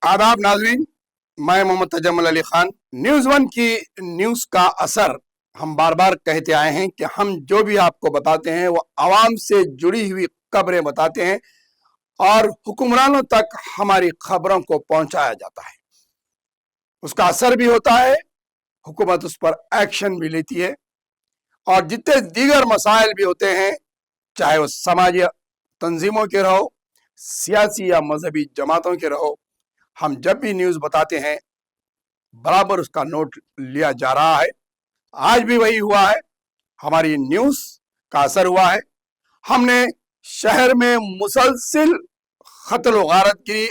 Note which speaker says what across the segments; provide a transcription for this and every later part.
Speaker 1: आदाब नाजरीन, मैं मोहम्मद तजम्मुल अली खान। न्यूज़ वन की न्यूज़ का असर हम बार बार कहते आए हैं कि हम जो भी आपको बताते हैं वो आवाम से जुड़ी हुई खबरें बताते हैं और हुक्मरानों तक हमारी खबरों को पहुंचाया जाता है। उसका असर भी होता है, हुकूमत उस पर एक्शन भी लेती है और जितने दीगर मसाइल भी होते हैं, चाहे वो समाजी तंजीमों के रहो, सियासी या मजहबी जमातों के रहो, हम जब भी न्यूज़ बताते हैं बराबर उसका नोट लिया जा रहा है। आज भी वही हुआ है, हमारी न्यूज़ का असर हुआ है। हमने शहर में मुसलसिल कत्ल व गारतगिरी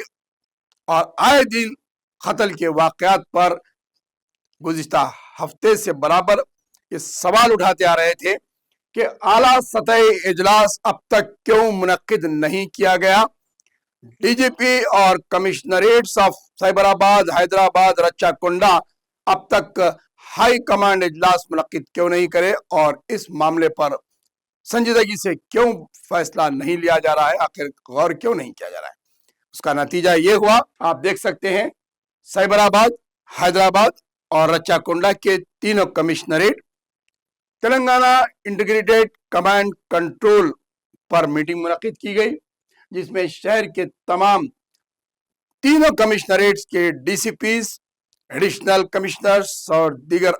Speaker 1: और आए दिन कत्ल के वाक़यात पर गुज़िश्ता हफ्ते से बराबर ये सवाल उठाते आ रहे थे कि आला सतह इजलास अब तक क्यों मुनक्किद नहीं किया गया। डीजीपी और कमिश्नरेट्स ऑफ साइबराबाद, हैदराबाद, रच्चाकुंडा अब तक हाई कमांड इजलास मुनक्किद क्यों नहीं करे और इस मामले पर संजीदगी से क्यों फैसला नहीं लिया जा रहा है, आखिर गौर क्यों नहीं किया जा रहा है। उसका नतीजा ये हुआ, आप देख सकते हैं साइबराबाद, हैदराबाद और रच्चाकुंडा के तीनों commissionerate Telangana integrated command control पर मीटिंग मुनक्किद की गई, जिसमें शहर के तमाम तीनों कमिश्नरेट्स के डीसीपीज, एडिशनल कमिश्नर्स और दीगर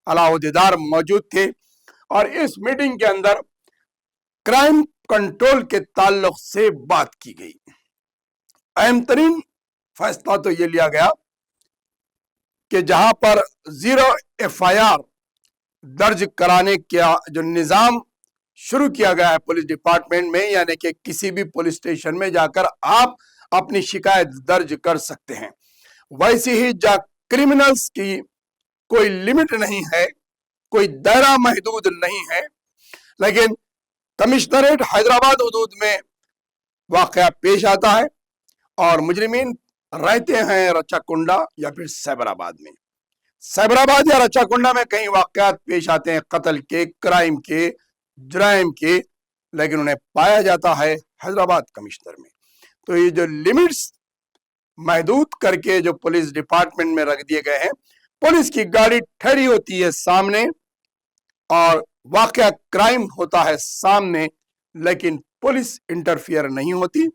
Speaker 1: अलाहुद्देदार मौजूद थे और इस मीटिंग के अंदर क्राइम कंट्रोल के ताल्लुक से बात की गई। अहम तरीन फैसला तो ये लिया गया कि जहां पर 0 FIR दर्ज कराने का जो निज़ाम शुरू किया गया है पुलिस डिपार्टमेंट में, यानी कि किसी भी पुलिस स्टेशन में जाकर आप अपनी शिकायत दर्ज कर सकते हैं, वैसे ही जहां क्रिमिनल्स की कोई लिमिट नहीं है, कोई दायरा महदूद नहीं है, लेकिन कमिश्नरेट हैदराबाद हदूद में वाक़या पेश आता है और मुजरिमीन रहते हैं रच्चाकुंडा या फिर साइबराबाद में। साइबराबाद या रच्चाकुंडा में कई वाक़यात पेश आते हैं कत्ल के, क्राइम के, जुराइम के, लेकिन उन्हें पाया जाता है हैदराबाद कमिश्नर में। तो ये जो लिमिट्स महदूद करके जो पुलिस डिपार्टमेंट में रख दिए गए हैं, पुलिस की गाड़ी ठहरी होती है सामने और वाक़या क्राइम होता है सामने, लेकिन पुलिस इंटरफियर नहीं होती।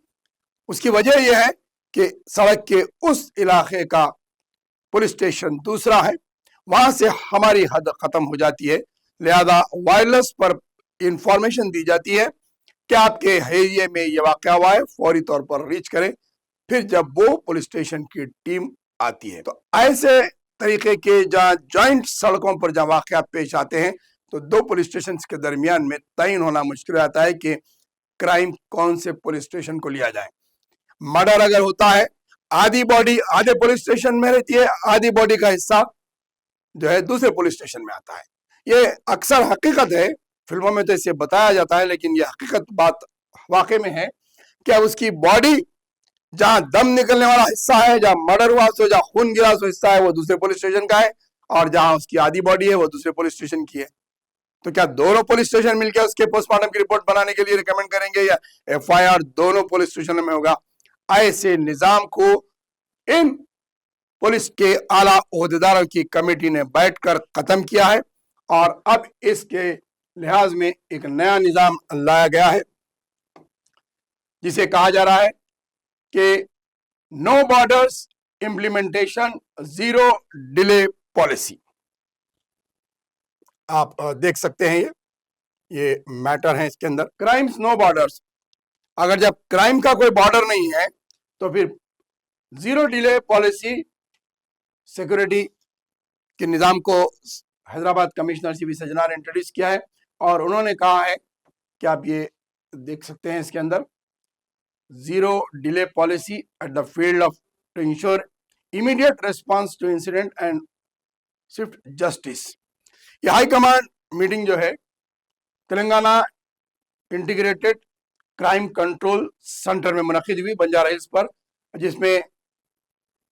Speaker 1: उसकी वजह यह है कि सड़क के उस इलाके का पुलिस स्टेशन दूसरा है, वहां से हमारी हद खत्म हो जाती है, लिहाजा वायरलेस पर इंफॉर्मेशन दी जाती है कि आपके एरिया में ये वाक़या हुआ है, फौरी तौर पर रीच करें। फिर जब वो पुलिस स्टेशन की टीम आती है, तो ऐसे तरीके के जहाँ जॉइंट सड़कों पर जहाँ वाक़यात पेश आते हैं, तो दो पुलिस स्टेशन के दरमियान में तयन होना मुश्किल आता है कि क्राइम कौन से पुलिस स्टेशन को लिया जाए। मर्डर अगर होता है, आधी बॉडी आधे पुलिस स्टेशन में रहती है, आधी बॉडी का हिस्सा जो है दूसरे पुलिस स्टेशन में आता है। ये अक्सर हकीकत है, फिल्मों में तो इसे बताया जाता है, लेकिन ये हकीकत बात वाकई में है कि उसकी बॉडी जहां दम निकलने वाला हिस्सा है, जहां मर्डर हुआ सो, जहां खून गिरा सो हिस्सा है, वो दूसरे पुलिस स्टेशन का है, और जहां उसकी आधी बॉडी है वो दूसरे पुलिस स्टेशन की है। तो क्या दोनों पुलिस स्टेशन मिलकर उसके पोस्टमार्टम की रिपोर्ट बनाने के लिए रिकमेंड करेंगे या FIR दोनों पुलिस स्टेशन में होगा? ऐसे निजाम को इन पुलिस के आला ओहदेदारों की कमेटी ने बैठकर खत्म किया है और अब इसके लिहाज में एक नया निजाम लाया गया है, जिसे कहा जा रहा है कि no borders implementation, 0 delay policy. आप देख सकते हैं ये मैटर है इसके अंदर, क्राइम्स नो बॉर्डर्स। अगर जब क्राइम का कोई बॉर्डर नहीं है तो फिर 0 डिले पॉलिसी सिक्योरिटी के निज़ाम को हैदराबाद कमिश्नर CB सजना ने इंट्रोड्यूस किया है और उन्होंने कहा है कि आप ये देख सकते हैं इसके अंदर, 0 delay policy at the field of to ensure immediate response to incident and swift justice. ये हाई कमांड मीटिंग जो है Telangana integrated crime control centre में मुनक्किद हुई बंजारा हिल्स पर, जिसमें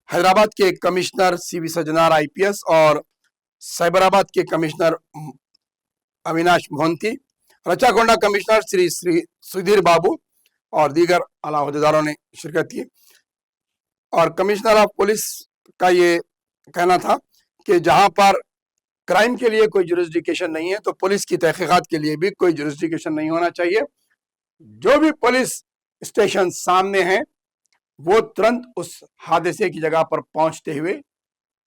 Speaker 1: हैदराबाद के कमिश्नर CB सजनार IPS और साइबराबाद के कमिश्नर अविनाश मोहंती, रच्चाकोंडा कमिश्नर श्री सुधीर बाबू और दीगर आला ओहदेदारों ने शिरकत की। اور کمشنر آف پولیس کا یہ کہنا تھا کہ جہاں پر کرائم کے لیے کوئی جورسڈکشن نہیں ہے تو پولیس کی تحقیقات کے لیے بھی کوئی جورسڈکشن نہیں ہونا چاہیے. جو بھی پولیس اسٹیشن سامنے ہیں وہ ترنت اس حادثے کی جگہ پر پہنچتے ہوئے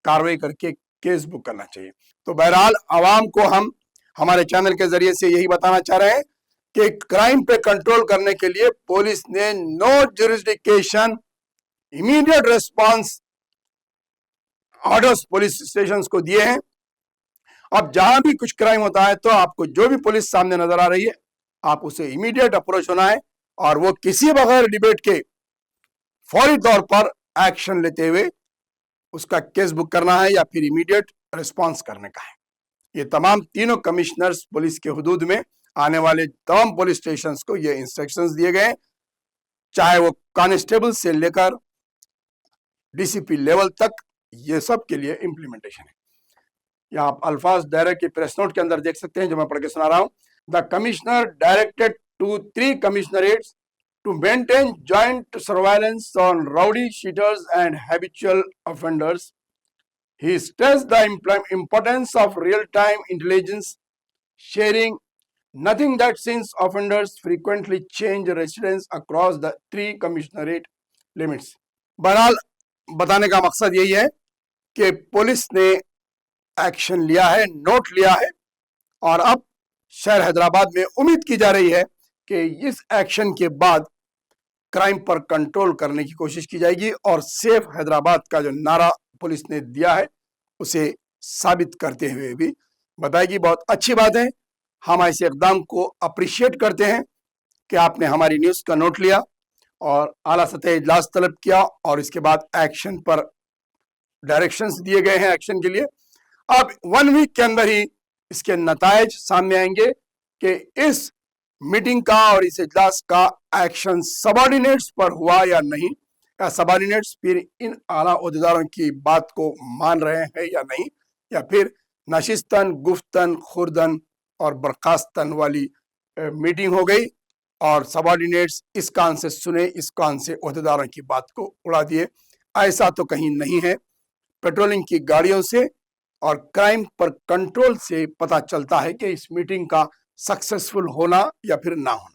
Speaker 1: کاروائی کر کے کیس بک کرنا چاہیے. تو بہرحال عوام کو ہم ہمارے چینل کے ذریعے سے یہی بتانا چاہ رہے ہیں کہ کرائم پہ کنٹرول کرنے کے لیے پولیس نے no jurisdiction immediate response orders police stations کو دیے ہیں. اب جہاں بھی کچھ کرائم ہوتا ہے تو آپ کو جو بھی پولیس سامنے نظر آ رہی ہے آپ اسے امیڈیٹ اپروچ ہونا ہے اور وہ کسی بغیر ڈیبیٹ کے فوری طور پر ایکشن لیتے ہوئے اس کا کیس بک کرنا ہے یا پھر امیڈیٹ ریسپانس کرنے کا ہے. یہ تمام تینوں کمشنرز پولیس کے حدود میں آنے والے تمام پولیس اسٹیشنز کو یہ انسٹرکشنز دیے گئے، چاہے وہ کانسٹیبل سے لے کر ڈی سی پی لیول تک، یہ سب کے لیے امپلیمنٹیشن ہے. یہاں آپ الفاظ دائرہ کے پریس نوٹ کے اندر دیکھ سکتے ہیں جو میں پڑھ کے سنا رہا ہوں. The commissioner directed to 3 commissionerates to maintain joint surveillance on rowdy cheaters and habitual offenders. He stressed the importance of real-time intelligence sharing, nothing that since offenders frequently change residence across the 3 commissionerate limits. بہرحال بتانے کا مقصد یہی ہے کہ police نے action لیا ہے، نوٹ لیا ہے، اور اب شہر حیدرآباد میں امید کی جا رہی ہے کہ اس ایکشن کے بعد کرائم پر کنٹرول کرنے کی کوشش کی جائے گی اور سیف حیدرآباد کا جو نعرہ پولیس نے دیا ہے اسے ثابت کرتے ہوئے بھی بتائے گی. بہت اچھی بات ہے، ہم ایسے اقدام کو اپریشیٹ کرتے ہیں کہ آپ نے ہماری نیوز کا نوٹ لیا اور اعلیٰ سطح اجلاس طلب کیا اور اس کے بعد ایکشن پر ڈائریکشنز دیے گئے ہیں ایکشن کے لیے. اب 1 ویک کے اندر ہی اس کے نتائج سامنے آئیں گے کہ اس میٹنگ کا اور اس اجلاس کا ایکشن سبارڈینیٹس پر ہوا یا نہیں، یا سبارڈینیٹس پھر ان اعلیٰ عہدیداروں کی بات کو مان رہے ہیں یا نہیں، یا پھر نشستن گفتن خوردن اور برخاستن والی میٹنگ ہو گئی اور سبارڈینیٹس اس کان سے سنے اس کان سے عہدیداروں کی بات کو اڑا دیے. ایسا تو کہیں نہیں ہے. پیٹرولنگ کی گاڑیوں سے اور کرائم پر کنٹرول سے پتہ چلتا ہے کہ اس میٹنگ کا سکسیسفل ہونا یا پھر نہ ہونا.